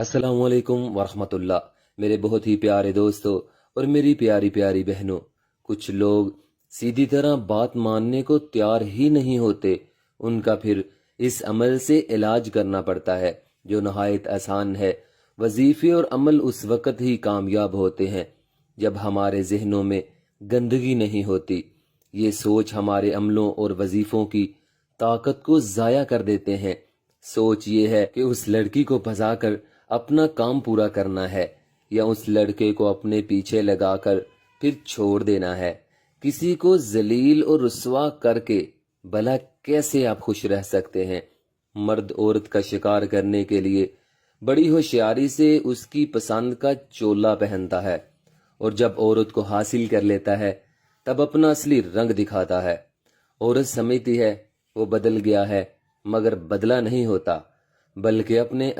السلام علیکم ورحمۃ اللہ۔ میرے بہت ہی پیارے دوستو اور میری پیاری پیاری بہنوں، کچھ لوگ سیدھی طرح بات ماننے کو تیار ہی نہیں ہوتے۔ ان کا پھر اس عمل سے علاج کرنا پڑتا ہے جو نہایت آسان ہے۔ وظیفے اور عمل اس وقت ہی کامیاب ہوتے ہیں جب ہمارے ذہنوں میں گندگی نہیں ہوتی۔ یہ سوچ ہمارے عملوں اور وظیفوں کی طاقت کو ضائع کر دیتے ہیں۔ سوچ یہ ہے کہ اس لڑکی کو پھنسا کر اپنا کام پورا کرنا ہے یا اس لڑکے کو اپنے پیچھے لگا کر پھر چھوڑ دینا ہے۔ کسی کو ذلیل اور رسوا کر کے بھلا کیسے آپ خوش رہ سکتے ہیں؟ مرد عورت کا شکار کرنے کے لیے بڑی ہوشیاری سے اس کی پسند کا چولا پہنتا ہے، اور جب عورت کو حاصل کر لیتا ہے تب اپنا اصلی رنگ دکھاتا ہے۔ عورت سمجھتی ہے وہ بدل گیا ہے، مگر بدلا نہیں ہوتا، بلکہ اپنے